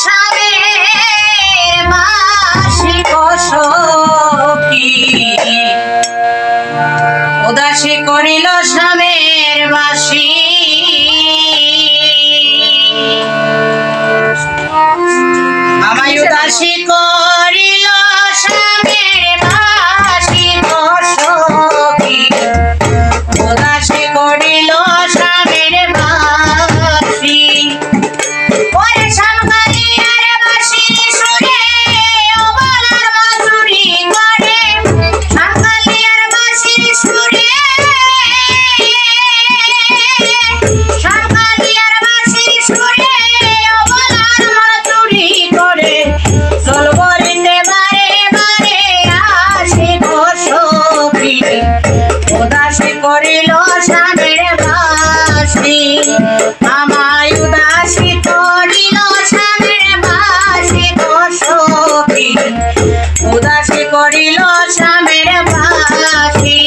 স্বামীর বাসি সখী উদাসী করিল স্বামীর বাসি আমায় উদাসী করিল স্বামীর বাসি সখী উদাসী করিল স্বামীর বাসি ওরে শ্যামকালিয়ার বাসি সুরে অবলার বাঁশুরি করে শ্যামকালিয়ার বাসি সুরে শ্যামকালিয়ার বাসি সুরে অবলার বাঁশুরি করে চলবরিতে বারে বারে আসে গো সখী উদাসী করিল স্বামীর বাসি আমায় উদাসী করিল স্বামীর বাসি গো সখী উদাসী করিল স্বামীর বাসি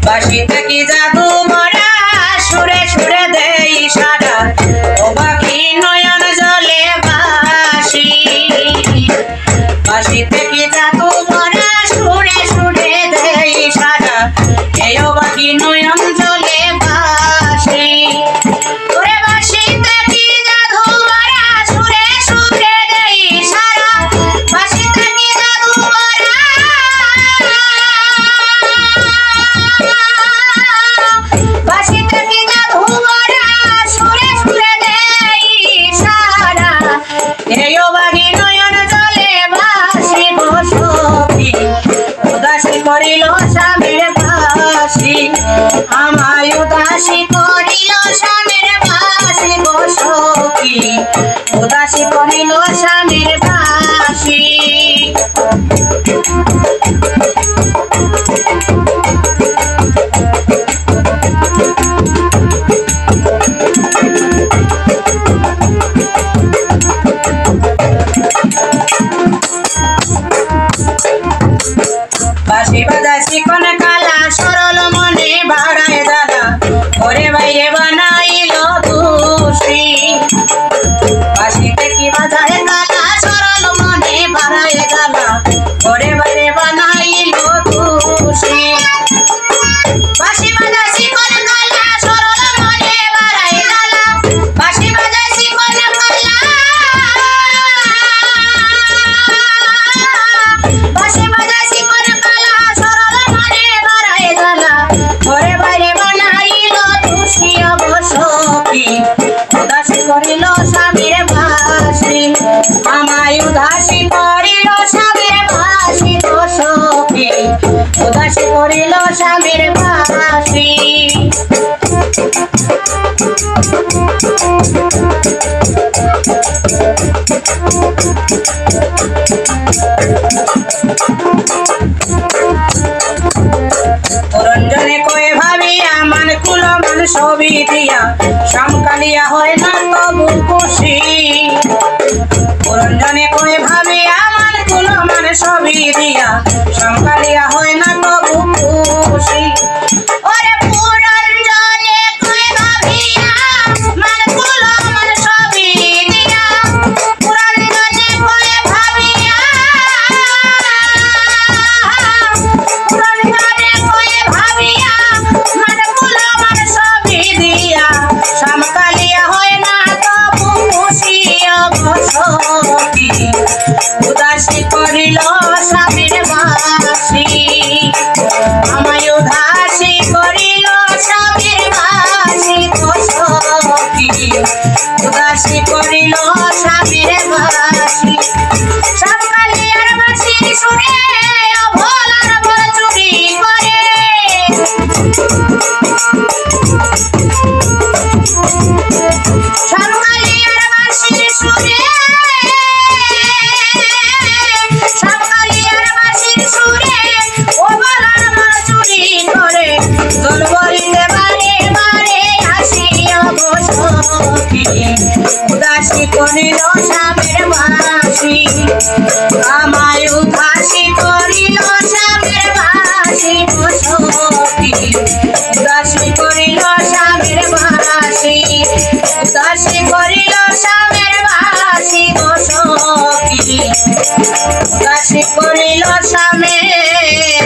বাসিতে কি জাদু ভরা সুরে সুরে দেই সারা ও বাকি নয়ন জলে বাসি বাসিতে কি জাদু ভরা সুরে সুরে দেই সারা এই ও বাকি নয়ন জলে বাসি ওরে বাসিতে কি জাদু ভরা সুরে সুরে দেই সারা বাসিতে কি জাদু ভরা বাসিতে কি জাদু ভরা সুরে সুরে দেই সারা এই ও বাকি নয়ন জলে বাসি গো সখী উদাসী করিল স্বামীর বাসি আমায় উদাসী করিল স্বামীর বাসি গো সখী উদাসী করিল স্বামীর বাসি বাঁশি বাজায় চিকন কালা সরল মনে বাড়ায় জ্বালা ওরে বাইরে বানাইল দোষী বাঁশিতে কি বাজায় কালা সরল মনে বাড়ায় জ্বালা ওরে বাইরে বানাইল দোষী বাঁশি বাজায় চিকন কালা সরল মনে বাড়ায় জ্বালা বাঁশি বাজায় চিকন কালা বাঁশি বাজায় চিকন কালা সরল মনে বাড়ায় জ্বালা ওরে বাইরে বানাইল দোষী অবসখী উদাসী করিল স্বামীর বাসি আমায় উদাসী করিল স্বামীর বাসি গো সখী উদাসী করিল স্বামীর বাসি রঞ্জনে কয়ে ভাবিয়া মান কুল মান ছবি দিয়া শ্যামকালিয়া হয় না তবু খুশি রঞ্জনে কয়ে ভাবিয়া মান কুল মান ছবি দিয়া শ্যামকালিয়া হয় না তবু খুশি ওরে পুরঞ্জনে কয়ে ভাবিয়া মান কুল মান ছবি দিয়া পুরঞ্জনে কয়ে ভাবিয়া পুরঞ্জনে কয়ে ভাবিয়া মান কুল মান ছবি দিয়া শ্যামকালিয়া হয় না তবু খুশি অবসখী উদাসী করিল স্বামীর বাসি স্বামীর বাসি আমায় উদাসী করিল স্বামীর বাসি গো সখী উদাসী করিল স্বামীর বাসি উদাসী করিল স্বামীর বাসি গো সখী উদাসী করিল স্বামীর